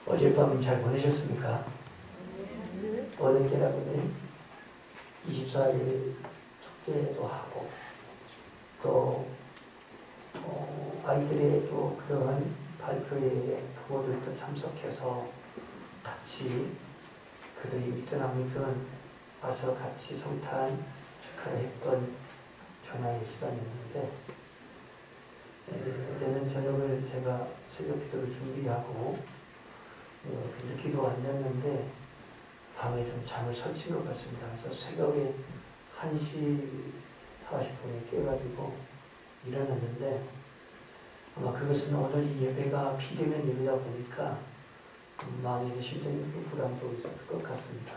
어젯밤 잘 보내셨습니까? 어느 때라고는 24일 축제도 하고 또 아이들의 또 그러한 발표에 부모들도 참석해서 같이 그들이 믿든 안 믿든 와서 같이 성탄 축하를 했던 전화의 시간이었는데 그때는 저녁을 제가 새벽 기도를 준비하고 늦게도 앉았는데 밤에 좀 잠을 설친 것 같습니다. 그래서 새벽에 1시 40분에 깨가지고 일어났는데 아마 그것은 오늘 이 예배가 비대면 예배다 보니까 마음에 심정이 부담도 있었을 것 같습니다.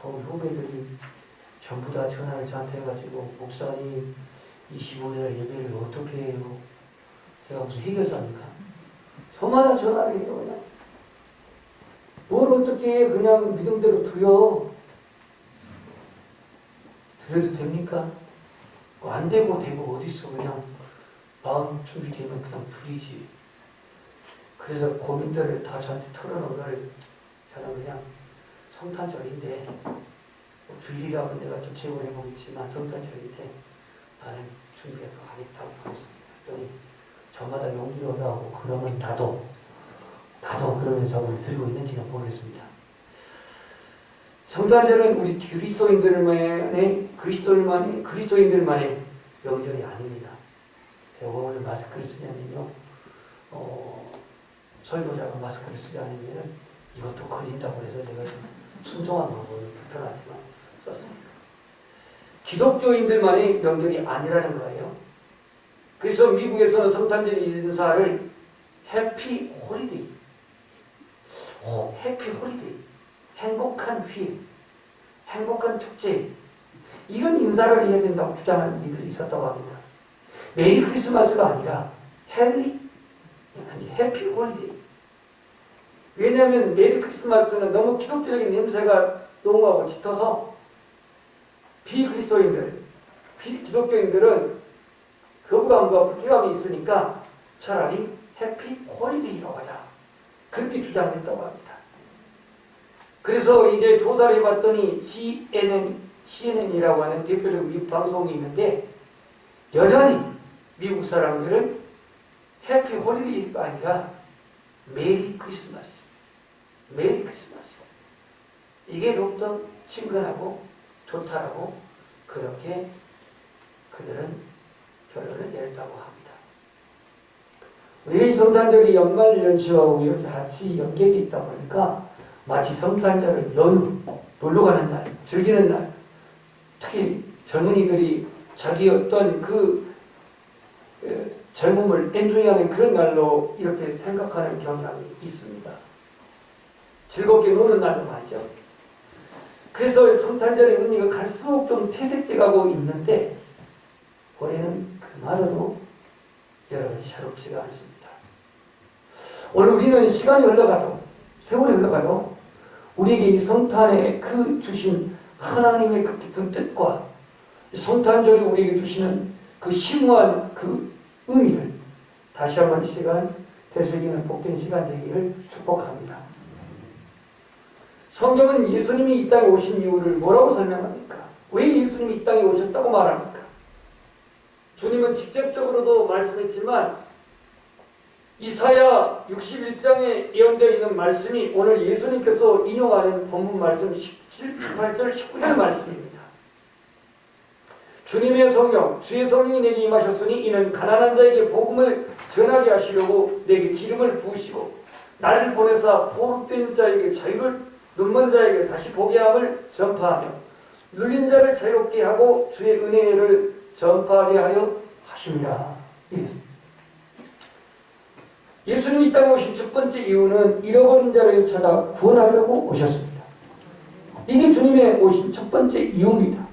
더욱 후배들이 전부 다 전화를 저한테 해가지고 목사님 25일 예배를 어떻게 해요? 제가 무슨 해결사입니까? 저마다 전화를 해요. 그냥 뭘 어떻게 해? 그냥 믿음대로 두요. 그래도 됩니까? 안 되고 되고 어디 있어. 그냥 마음 준비되면 그냥 둘이지. 그래서 고민들을 다 저한테 털어놓으면 저는 그냥 성탄절인데 뭐 줄일이라고 내가 좀 제공해 보겠지만 성탄절인데 나는 준비해서 하겠다고 하겠습니다. 그랬더니 저마다 용기를 얻어하고 그러면 나도 그러면서 들고 있는지는 모르겠습니다. 성탄절은 우리 그리스도인들만의 명절이 아닙니다. 제가 오늘 마스크를 쓰냐면요, 설교자가 마스크를 쓰지 않으면 이것도 걸린다고 해서 제가 좀 순종한 방법은 불편하지만 썼습니다. 기독교인들만의 명절이 아니라는 거예요. 그래서 미국에서는 성탄절 인사를 해피 홀리데이, 행복한 휴일, 행복한 축제, 이런 인사를 해야 된다고 주장하는 이들이 있었다고 합니다. 메리 크리스마스가 아니라 해피 홀리데이. 왜냐하면 메리 크리스마스는 너무 기독교적인 냄새가 농후하고 짙어서 기독교인들은 거부감과 불쾌감이 있으니까 차라리 해피 홀리데이라고 하자. 그렇게 주장했다고 합니다. 그래서 이제 조사를 해봤더니 CNN이라고 하는 대표적인 미국 방송이 있는데 여전히 미국 사람들은 해피 홀리데이가 아니라 메리 크리스마스. 이게 더욱더 친근하고 좋다라고 그렇게 그들은 결론을 내렸다고 합니다. 우리 성탄절이 연말연시하고 이렇게 같이 연계되어 있다 보니까 마치 성탄절은 연휴, 놀러가는 날, 즐기는 날, 특히 젊은이들이 자기 어떤 젊음을 엔조이하는 그런 날로 이렇게 생각하는 경향이 있습니다. 즐겁게 노는 날도 말이죠. 그래서 성탄절의 의미가 갈수록 좀 퇴색돼 가고 있는데 올해는 그마저도 여러분이 새롭지가 않습니다. 오늘 우리는 시간이 흘러가도 세월이 흘러가도 우리에게 이 성탄에 그 주신 하나님의 그 깊은 뜻과 성탄절이 우리에게 주시는 그 심오한 그 의미를 다시 한번 이 시간 되새기는 복된 시간 되기를 축복합니다. 성경은 예수님이 이 땅에 오신 이유를 뭐라고 설명합니까? 왜 예수님이 이 땅에 오셨다고 말합니까? 주님은 직접적으로도 말씀했지만 이사야 61장에 예언되어 있는 말씀이 오늘 예수님께서 인용하는 본문 말씀 18절 19절 말씀입니다. 주님의 성령, 주의 성령이 내게 임하셨으니 이는 가난한 자에게 복음을 전하게 하시려고 내게 기름을 부으시고 나를 보내사 포로된 자에게 자유를, 눈먼 자에게 다시 보게 함을 전파하며 눌린 자를 자유롭게 하고 주의 은혜를 전파하게 하여 하십니다. 이랬습니다. 예수님이 이 땅에 오신 첫 번째 이유는 잃어버린 자를 찾아 구원하려고 오셨습니다. 이게 주님의 오신 첫 번째 이유입니다.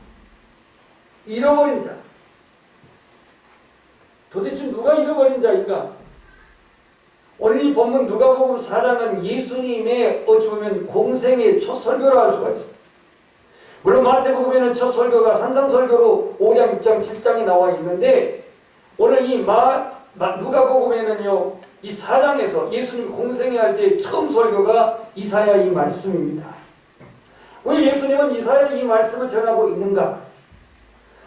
잃어버린 자. 도대체 누가 잃어버린 자인가? 오늘 이 본문 누가복음 4장은 예수님의 어찌 보면 공생의 첫 설교라 할 수가 있습니다. 물론 마태복음에는 첫 설교가 산상설교로 5장, 6장, 7장이 나와 있는데 오늘 이 누가복음에는요 이 4장에서 예수님 공생애 할 때 처음 설교가 이사야 이 말씀입니다. 왜 예수님은 이사야 이 말씀을 전하고 있는가?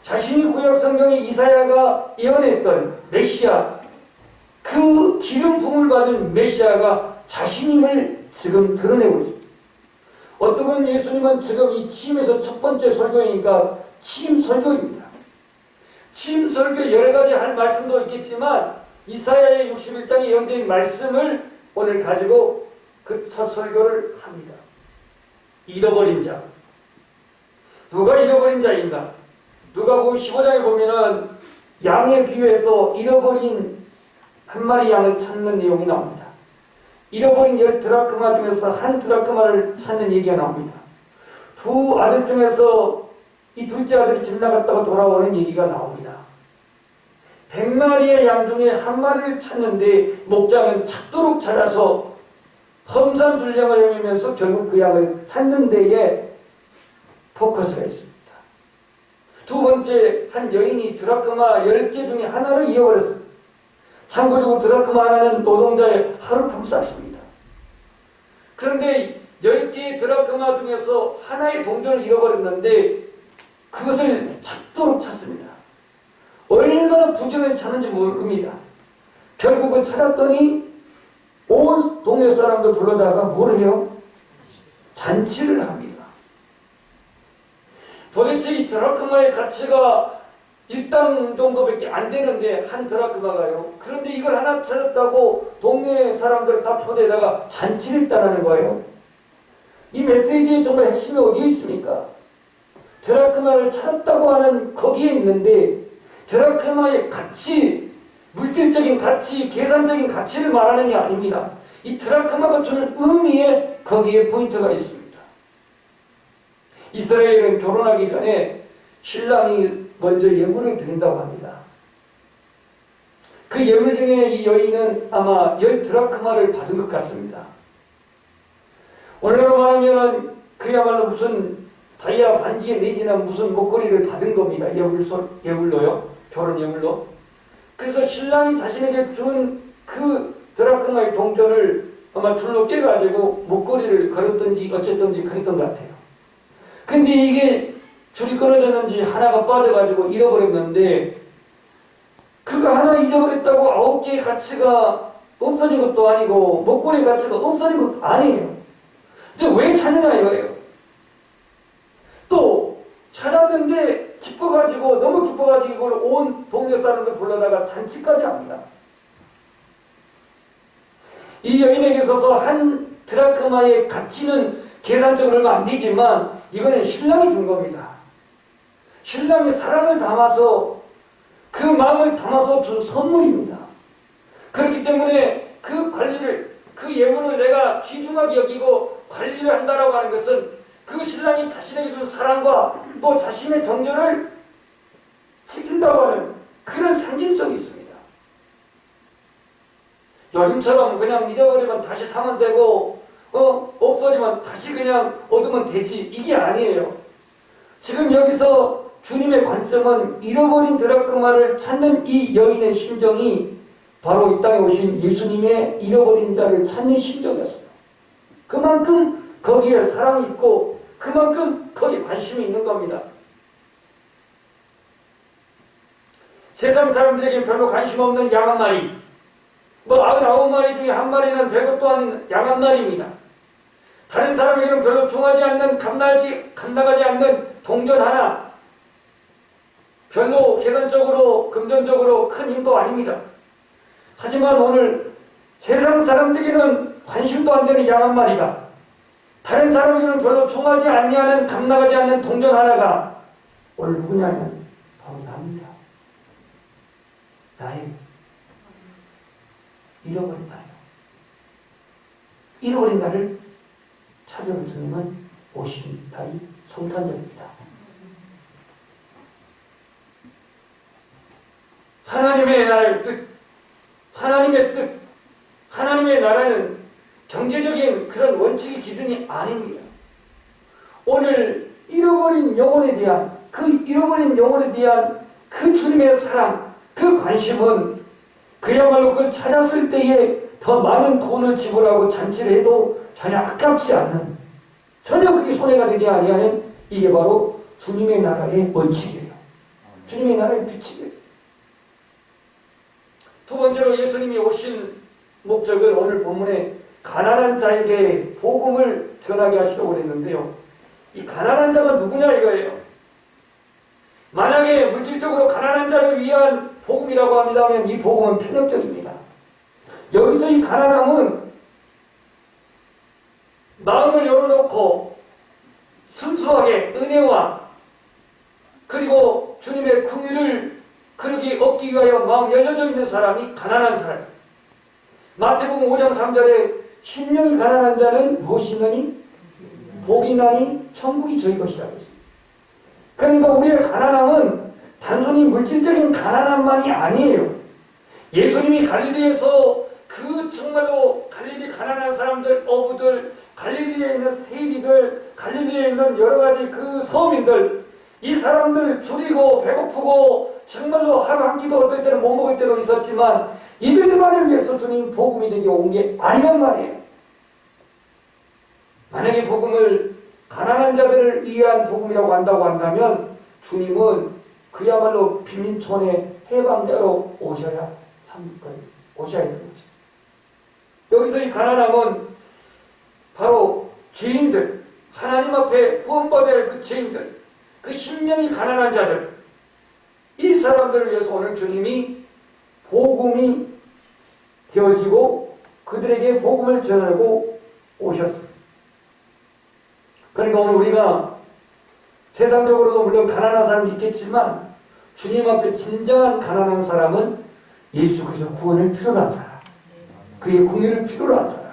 자신이 구약 성경에 이사야가 예언했던 메시아, 그 기름 부음을 받은 메시아가 자신임을 지금 드러내고 있습니다. 어떤 분 예수님은 지금 이 취임에서 첫 번째 설교이니까 취임 설교입니다. 취임 설교 여러 가지 할 말씀도 있겠지만 이사야의 61장에 예언된 말씀을 오늘 가지고 그 첫 설교를 합니다. 잃어버린 자. 누가 잃어버린 자인가? 누가복음 15장에 보면은 양에 비유해서 잃어버린 한 마리 양을 찾는 내용이 나옵니다. 잃어버린 10드라크마 중에서 한 드라크마를 찾는 얘기가 나옵니다. 두 아들 중에서 이 둘째 아들이 집 나갔다가 돌아오는 얘기가 나옵니다. 100마리의 양 중에 한 마리를 찾는데 목장은 찾도록 찾아서 험산 둘령을 헤매면서 결국 그 양을 찾는 데에 포커스가 있습니다. 두 번째, 한 여인이 드라크마 10개 중에 하나를 잃어버렸습니다. 참고적으로 드라크마 하나는 노동자의 하루 품삯입니다. 그런데 10개의 드라크마 중에서 하나의 동전을 잃어버렸는데 그것을 찾도록 찾습니다. 얼마나 부지런히 찾는지 모릅니다. 결국은 찾았더니 온 동네 사람들 불러다가 뭘 해요? 잔치를 합니다. 도대체 이 드라크마의 가치가 1당 정도밖에 안 되는데 한 드라크마가요. 그런데 이걸 하나 찾았다고 동네 사람들 다 초대에다가 잔치를 했다는 거예요. 이 메시지의 정말 핵심이 어디에 있습니까? 드라크마를 찾았다고 하는 거기에 있는데 드라크마의 가치, 물질적인 가치, 계산적인 가치를 말하는 게 아닙니다. 이 드라크마가 주는 의미에 거기에 포인트가 있습니다. 이스라엘은 결혼하기 전에 신랑이 먼저 예물을 드린다고 합니다. 그 예물 중에 이 여인은 아마 10드라크마를 받은 것 같습니다. 오늘로 말하면 그야말로 무슨 다이아 반지에 내지나 무슨 목걸이를 받은 겁니다. 예물로요. 결혼 예물로. 그래서 신랑이 자신에게 준 그 드라크마의 동전을 아마 줄로 깨가지고 목걸이를 걸었든지 어쨌든지 그랬던 것 같아요. 근데 이게 줄이 끊어졌는지 하나가 빠져가지고 잃어버렸는데 그거 하나 잊어버렸다고 9개의 가치가 없어진 것도 아니고 목걸이 가치가 없어진 것도 아니에요. 근데 왜 찾느냐 이거예요. 또 찾았는데 기뻐가지고 너무 기뻐가지고 이걸 온 동네 사람들 불러다가 잔치까지 합니다. 이 여인에게 있어서 한 드라크마의 가치는 계산적으로 얼마 안 되지만 이거는 신랑이 준 겁니다. 신랑의 사랑을 담아서 그 마음을 담아서 준 선물입니다. 그렇기 때문에 그 관리를, 그 예물을 내가 귀중하게 여기고 관리를 한다라고 하는 것은 그 신랑이 자신에게 준 사랑과 또 자신의 정절을 지킨다고 하는 그런 상징성이 있습니다. 요즘처럼 그냥 잃어버리면 다시 사면 되고 없어지면 다시 그냥 얻으면 되지, 이게 아니에요. 지금 여기서 주님의 관점은 잃어버린 드라크마를 찾는 이 여인의 심정이 바로 이 땅에 오신 예수님의 잃어버린 자를 찾는 심정이었어요. 그만큼 거기에 사랑이 있고 그만큼 거기에 관심이 있는 겁니다. 세상 사람들에게 별로 관심 없는 양 한 마리, 99마리 중에 한 마리는 별것도 아닌 양 한 마리입니다. 다른 사람에게는 별로 중하지 않는, 감나가지 않는 동전 하나, 별로 계산적으로 금전적으로 큰 힘도 아닙니다. 하지만 오늘 세상 사람들에게는 관심도 안 되는 양 한 마리가, 다른 사람에게는 별로 중하지 않냐는, 감나가지 않는 동전 하나가 오늘 누구냐면 바로 나입니다. 나의 잃어버린 나예요. 잃어버린 나를 찾아온 주님은 오신 다이 성탄절입니다. 하나님의 나라의 뜻, 하나님의 뜻, 하나님의 나라는 경제적인 그런 원칙의 기준이 아닙니다. 오늘 잃어버린 영혼에 대한, 그 잃어버린 영혼에 대한 그 주님의 사랑, 그 관심은 그야말로 그걸 찾았을 때에 더 많은 돈을 지불하고 잔치를 해도 전혀 아깝지 않는, 전혀 그게 손해가 되지 아니하는, 이게 바로 주님의 나라의 원칙이에요. 주님의 나라의 규칙이에요. 두 번째로 예수님이 오신 목적을 오늘 본문에 가난한 자에게 복음을 전하게 하시려고 했는데요. 이 가난한 자가 누구냐 이거예요. 만약에 물질적으로 가난한 자를 위한 복음이라고 한다면 이 복음은 편협적입니다. 여기서 이 가난함은 마음을 열어놓고 순수하게 은혜와 그리고 주님의 긍휼을 그러기 얻기 위하여 마음 열려져 있는 사람이 가난한 사람. 마태복음 5장 3절에 심령이 가난한 자는 무엇이 있느니? 복이 있나니 천국이 저희 것이라고 했습니다. 그러니까 우리의 가난함은 단순히 물질적인 가난함만이 아니에요. 예수님이 갈릴리에서 그 정말로 갈릴리 가난한 사람들, 어부들, 갈릴리에 있는 세리들, 갈릴리에 있는 여러 가지 그 서민들, 이 사람들 줄이고 배고프고 정말로 하루 한 끼도 어떨 때는 못 먹을 때도 있었지만 이들만을 위해서 주님 복음이 되게 온 게 아니란 말이에요. 만약에 복음을 가난한 자들을 위한 복음이라고 한다고 한다면 주님은 그야말로 빈민촌의 해방자로 오셔야 되는 거죠. 여기서 이 가난함은 바로 죄인들, 하나님 앞에 구원받아야 할 그 죄인들, 그 심령이 가난한 자들, 이 사람들을 위해서 오늘 주님이 복음이 되어지고 그들에게 복음을 전하고 오셨습니다. 그러니까 오늘 우리가 세상적으로도 물론 가난한 사람이 있겠지만 주님 앞에 진정한 가난한 사람은 예수 그리스도 구원을 필요로 한 사람, 그의 긍휼을 필요로 한 사람,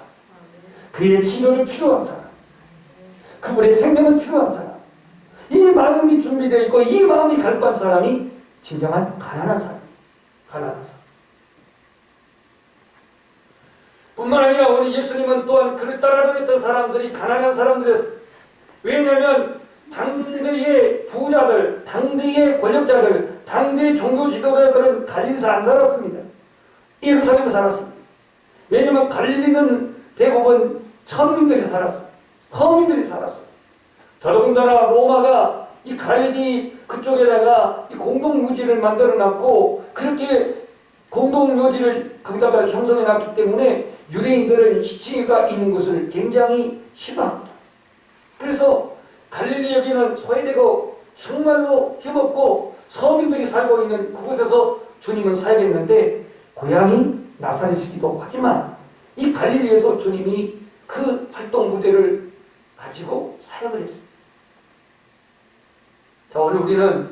그의 치료를 필요로 한 사람, 그분의 생명을 필요로 한 사람, 이 마음이 준비되어 있고 이 마음이 갈급한 사람이 진정한 가난한 사람, 가난한 사람. 뿐만 아니라 오늘 예수님은 또한 그를 따라다녔던 사람들이 가난한 사람들이었습니다. 왜냐하면 당대의 부자들, 당대의 권력자들, 당대의 종교 지도자들은 갈릴리에서 안 살았습니다. 예루살렘에 살았습니다. 왜냐하면 갈릴리는 대부분 천민들이 살았어요. 서민들이 살았어요. 더더군다나 로마가 이 갈릴리 그쪽에다가 이 공동묘지를 만들어놨고 그렇게 공동묘지를 거기다가 형성해놨기 때문에 유대인들은 시체가 있는 것을 굉장히 싫어합니다. 그래서 갈릴리 여기는 소외되고 정말로 힘없고 서민들이 살고 있는 그곳에서 주님은 살겠는데 고향이 나사렛이기도 하지만 이 갈릴리에서 주님이 그 활동 무대를 가지고 사역을 했습니다. 자, 오늘 우리는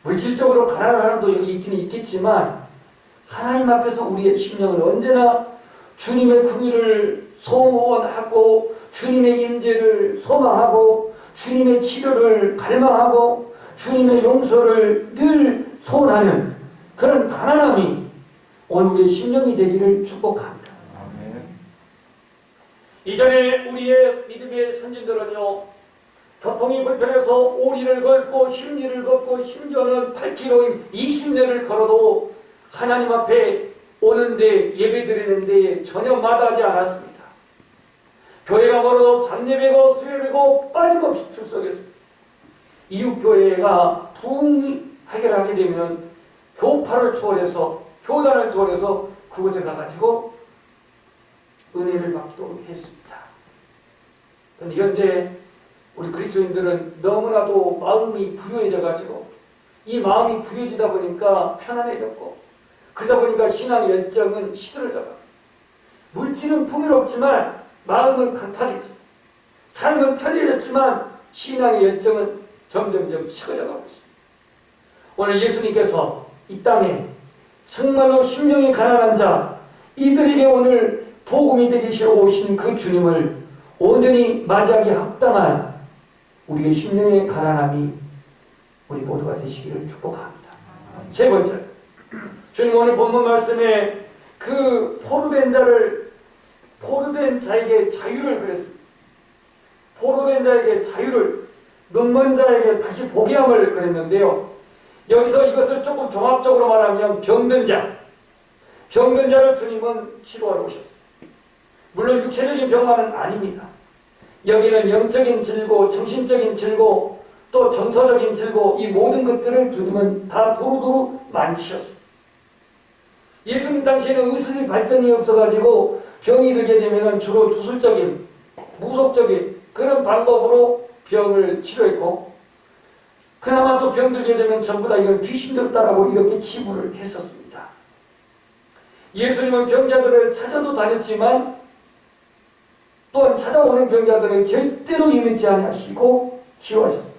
물질적으로 가난한 사람도 여기 있기는 있겠지만 하나님 앞에서 우리의 심령을 언제나 주님의 긍휼을 소원하고 주님의 임재를 소망하고 주님의 치료를 갈망하고 주님의 용서를 늘 소원하는 그런 가난함이 오늘 우리의 심령이 되기를 축복합니다. 아멘. 이전에 우리의 믿음의 선진들은요, 교통이 불편해서 오리를 걷고 심리를 걷고 심지어는 8km 20년을 걸어도 하나님 앞에 오는데 예배드리는데 전혀 마다하지 않았습니다. 교회가 멀어도 밤예배고 수요예배고 빠짐없이 출석했습니다. 이웃교회가 부흥이 해결하게 되면 교파를 초월해서 교단을 초월해서 그곳에 가가지고 은혜를 받기도 했습니다. 그런데 현재 우리 그리스도인들은 너무나도 마음이 부유해져가지고 이 마음이 부유해지다 보니까 편안해졌고 그러다 보니까 신앙 열정은 시들어져가. 물질은 풍요롭지만 마음은 강팍해졌습니다. 삶은 편리해졌지만 신앙의 열정은 점점점 식어져가고 있습니다. 오늘 예수님께서 이 땅에 정말로 심령이 가난한 자 이들에게 오늘 복음이 되기 싫어 오신 그 주님을 온전히 맞이하기 합당한 우리의 심령의 가난함이 우리 모두가 되시기를 축복합니다. 세 번째, 주님 오늘 본문 말씀에 그 포로된 자에게 자유를 그랬습니다. 포로된 자에게 자유를, 눈먼 자에게 다시 보게 함을 그랬는데요. 여기서 이것을 조금 종합적으로 말하면 병든 병든 자를 주님은 치료하러 오셨습니다. 물론 육체적인 병만은 아닙니다. 여기는 영적인 질고, 정신적인 질고, 또 정서적인 질고, 이 모든 것들을 주님은 다 두루두루 만지셨습니다. 예수님 당시에는 의술이 발전이 없어가지고 병이 들게 되면 주로 주술적인, 무속적인 그런 방법으로 병을 치료했고, 그나마 또 병들게 되면 전부 다 이걸 귀신 들었다라고 이렇게 치부를 했었습니다. 예수님은 병자들을 찾아도 다녔지만 또한 찾아오는 병자들을 절대로 임했지 아니하시고 치유하셨습니다.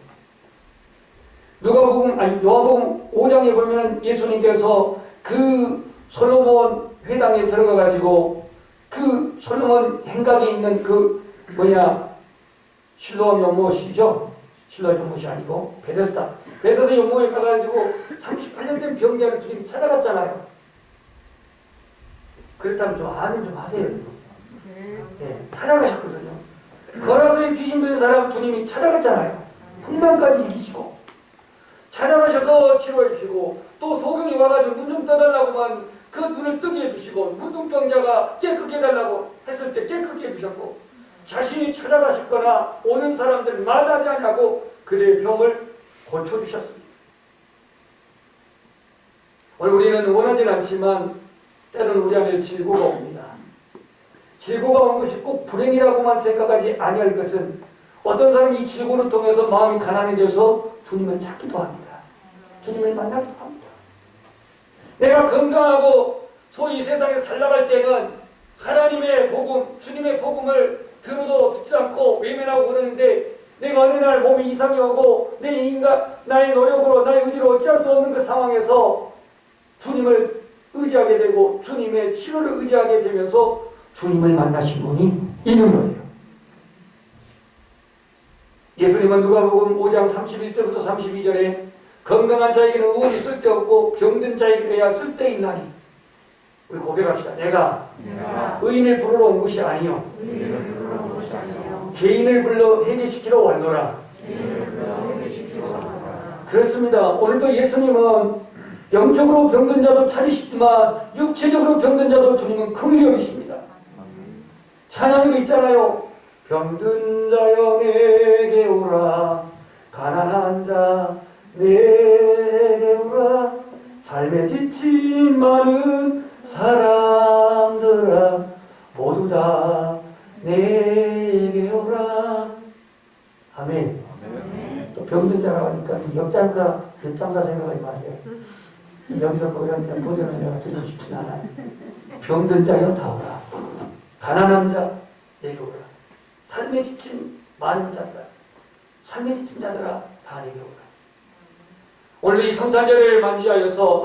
요한복음 5장에 보면 예수님께서 그 솔로몬 회당에 들어가가지고 그 솔로몬 행각에 있는 실로암 연못이죠. 실로암 연못이 아니고 베데스다 연못에 가가지고 38년 된 병자를 주님 찾아갔잖아요. 그렇다면 좀 아는 좀 하세요. 네, 찾아가셨거든요. 거라서에 귀신 들린 사람 주님이 찾아갔잖아요. 풍랑까지 이기시고 찾아가셔서 치료해 주시고, 또 소경이 와가지고 눈 좀 떠달라고만 그 눈을 뜨게 해주시고, 문둥병자가 깨끗게 해달라고 했을 때 깨끗게 해주셨고, 자신이 찾아가셨거나 오는 사람들 마다하지 않냐고 그들의 병을 고쳐주셨습니다. 오늘 우리는 원하진 않지만 때로는 우리 안에 질고가 옵니다. 질고가 온 것이 꼭 불행이라고만 생각하지 아니할 것은, 어떤 사람이 이 질고를 통해서 마음이 가난해져서 주님을 찾기도 합니다. 주님을 만나기도 합니다. 내가 건강하고 소위 세상에서 잘 나갈 때는 하나님의 복음, 주님의 복음을 들어도 듣지 않고 외면하고 그러는데, 내가 어느 날 몸이 이상이 오고 나의 노력으로 나의 의지로 어찌할 수 없는 그 상황에서 주님을 의지하게 되고 주님의 치료를 의지하게 되면서 주님을 만나신 분이 있는 거예요. 예수님은 누가복음 5장 31절부터 32절에 건강한 자에게는 의원이 쓸데없고 병든 자에게야 쓸데있나니, 우리 고백합시다. 내가 의인을 부르러 온 것이 아니요 죄인을 불러 회개시키러 왔노라. 그렇습니다. 오늘도 예수님은 영적으로 병든 자도 찾으시지만 육체적으로 병든 자도 주님은 긍휼히 여기십니다. 찬양도 있잖아요. 병든 자여 내게 오라, 가난한 자 내게 오라, 삶에 지친 많은 사람들아 모두 다 내게 오라. 아멘. 또 병든 자라고 하니까 역장사 생각하지 마세요. 여기서 그런 보전을 내가 드리고 싶진 않아요. 병든 자여 다 오라, 가난한 자 내게 오라, 삶에 지친 많은 자들, 삶에 지친 자들아 다 내게 오라. 오늘 이 성탄절을 맞이하여서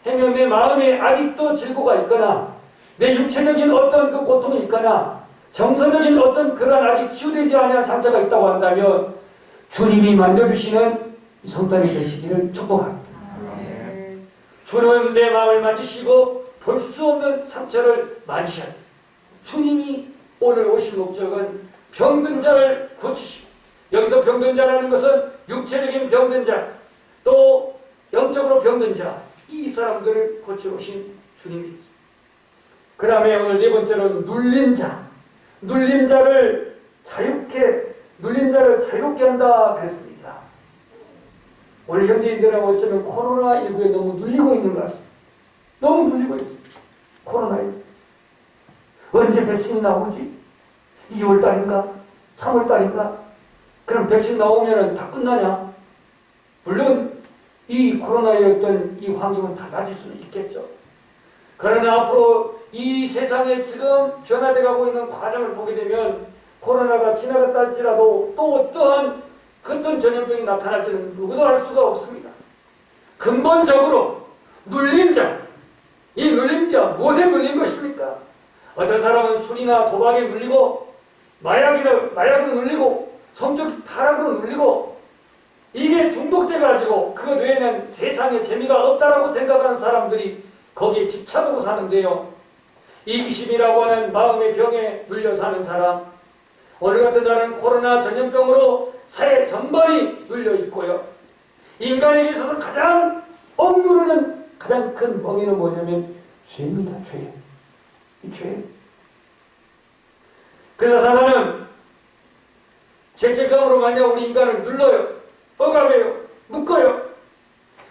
해면 내 마음에 아직도 질고가 있거나 내 육체적인 어떤 그 고통이 있거나 정서적인 어떤 그런 아직 치유되지 않은 상처가 있다고 한다면 주님이 만져주시는 이 성탄이 되시기를 축복합니다. 주는 내 마음을 만지시고 볼 수 없는 상처를 만지셔야 돼요. 주님이 오늘 오신 목적은 병든 자를 고치시고, 여기서 병든 자라는 것은 육체적인 병든 자, 또 영적으로 병든 자, 이 사람들을 고치러 오신 주님입니다. 그 다음에 오늘 네 번째는 눌린 자, 눌린 자를 자유롭게 한다 그랬습니다. 오늘 현대인들은 어쩌면 코로나19에 너무 눌리고 있는 것 같습니다. 너무 눌리고 있습니다. 코로나19. 언제 백신이 나오지? 2월달인가? 3월달인가? 그럼 백신 나오면 다 끝나냐? 물론 이 코로나의 어떤 이 환경은 달라질 수는 있겠죠. 그러나 앞으로 이 세상에 지금 변화되어 가고 있는 과정을 보게 되면 코로나가 지나갔다 할지라도 또 어떠한 전염병이 나타날지는 누구도 알 수가 없습니다. 근본적으로 눌린 자, 이 눌린 자, 무엇에 눌린 것입니까? 어떤 사람은 술이나 도박에 눌리고 마약으로 눌리고 성적 타락으로 눌리고, 이게 중독돼가지고 그 외에는 세상에 재미가 없다라고 생각하는 사람들이 거기에 집착하고 사는데요. 이기심이라고 하는 마음의 병에 눌려 사는 사람, 오늘 같은 날은 코로나 전염병으로 사회 전반이 눌려 있고요. 인간에게 있어서 가장 억누르는 가장 큰 멍에는 뭐냐면 죄입니다. 죄. 이 죄. 그래서 사단은 죄책감으로 말미암아 우리 인간을 눌러요, 억압해요, 묶어요.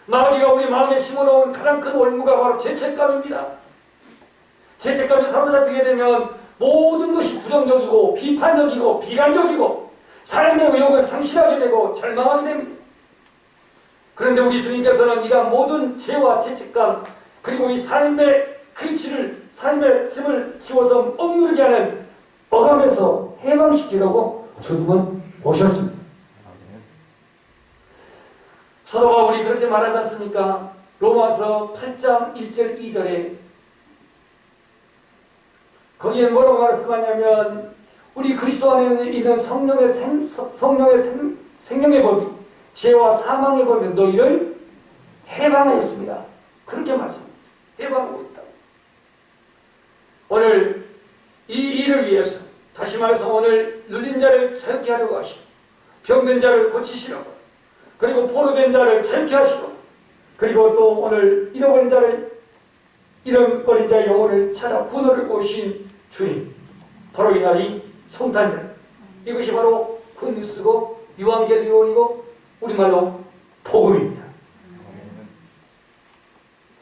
마귀가 우리 마음에 심어놓은 가장 큰 올무가 바로 죄책감입니다. 죄책감에 사로잡히게 되면 모든 것이 부정적이고 비판적이고 비관적이고 삶의 의욕을 상실하게 되고 절망하게 됩니다. 그런데 우리 주님께서는 이러한 모든 죄와 죄책감 그리고 이 삶의 근치를 삶의 짐을 지워서 억누르게 하는 억압에서 해방시키려고 주님은 오셨습니다. 사도 바울이 그렇게 말하지 않습니까? 로마서 8장 1절 2절에 거기에 뭐라고 말씀하냐면 우리 그리스도 안에 있는 성령의 생명의 법이 죄와 사망의 법이 너희를 해방하였습니다. 그렇게 말씀합니다. 해방하고 있다. 오늘 이 일을 위해서 다시 말해서 오늘 눌린 자를 자유케 하려고 하시고 병든 자를 고치시려고 그리고 포로된 자를 자유케 하시고 그리고 또 오늘 잃어버린 자의 영혼을 찾아 구원을 오신 주님, 바로 이 날이 성탄절. 이것이 바로 굿뉴스고 유앙겔리온이고 우리말로 복음입니다.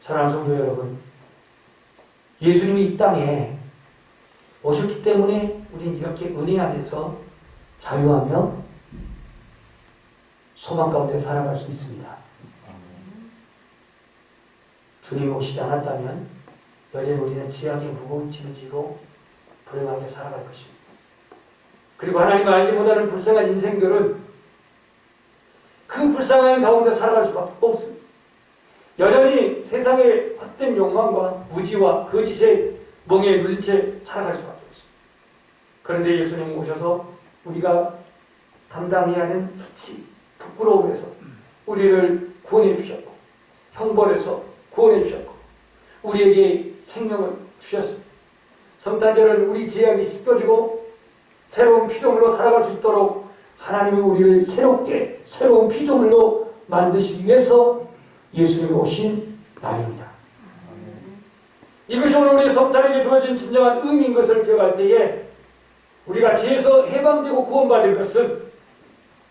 사랑하는 성도 여러분, 예수님이 이 땅에 오셨기 때문에 우리는 이렇게 은혜 안에서 자유하며 소망 가운데 살아갈 수 있습니다. 주님이 오시지 않았다면 여전히 우리는 죄악의 무거운 짐을 지고 불행하게 살아갈 것입니다. 그리고 하나님을 알지 못하는 불쌍한 인생들은 그 불쌍한 가운데 살아갈 수밖에 없습니다. 여전히 세상의 헛된 욕망과 무지와 거짓의 멍에 눌린 채 살아갈 수밖에 없습니다. 그런데 예수님이 오셔서 우리가 감당해야 하는 수치, 부끄러움에서 우리를 구원해 주셨고 형벌에서 구원해 주셨고 우리에게 생명을 주셨습니다. 성탄절은 우리 죄악이 씻겨지고 새로운 피조물로 살아갈 수 있도록 하나님이 우리를 새롭게 새로운 피조물로 만드시기 위해서 예수님이 오신 날입니다. 이것이 오늘 우리 성탄에게 주어진 진정한 의미인 것을 기억할 때에 우리가 죄에서 해방되고 구원받을 것은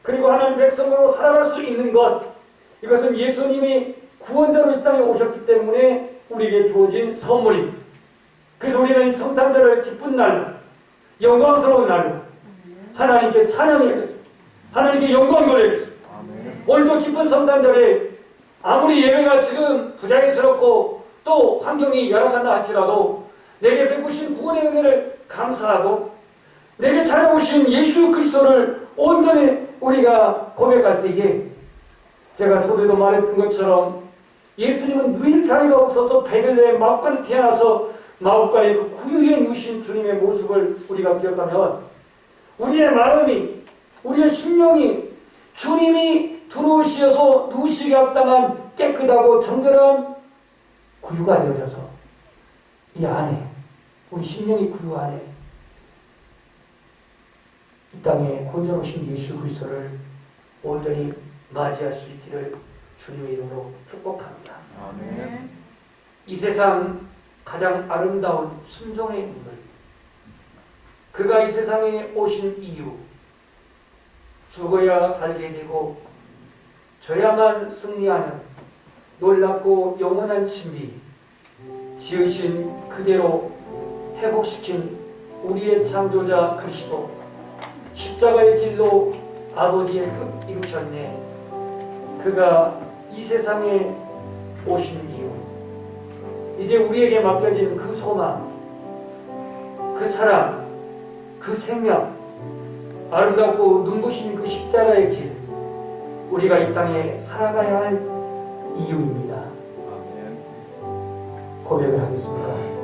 그리고 하나님 백성으로 살아갈 수 있는 것 이것은 예수님이 구원자로 이 땅에 오셨기 때문에 우리에게 주어진 선물입니다. 그래서 우리는 이 성탄절을 기쁜 날로 영광스러운 날로 하나님께 찬양해야겠습니다. 하나님께 영광 돌려야겠습니다. 오늘도 기쁜 성탄절에 아무리 예배가 지금 부자연스럽고 또 환경이 열악하다 할지라도 내게 베푸신 구원의 은혜를 감사하고 내게 찾아오신 예수 그리스도를 온전히 우리가 고백할 때에 제가 서두에도 말했던 것처럼 예수님은 누일 자리가 없어서 베들레헴 마옥간에 태어나서 마옥간에 그 구유에 누신 주님의 모습을 우리가 기억하면 우리의 마음이 우리의 심령이 주님이 들어오셔서 누시게 합당한 깨끗하고 정결한 구유가 되어져서 이 안에 우리 심령의 구유 안에 이 땅에 구원자로신 예수 그리스도를 온전히 맞이할 수 있기를 주님의 이름으로 축복합니다. 아멘. 이 세상 가장 아름다운 순종의 인물 그가 이 세상에 오신 이유 죽어야 살게 되고 져야만 승리하는 놀랍고 영원한 진리 지으신 그대로 회복시킨 우리의 창조자 그리스도 십자가의 길로 아버지의 뜻 이루셨네. 그가 이 세상에 오신 이유 이제 우리에게 맡겨진 그 소망 그 사랑 그 생명 아름답고 눈부신 그 십자가의 길 우리가 이 땅에 살아가야 할 이유입니다. 고백을 하겠습니다.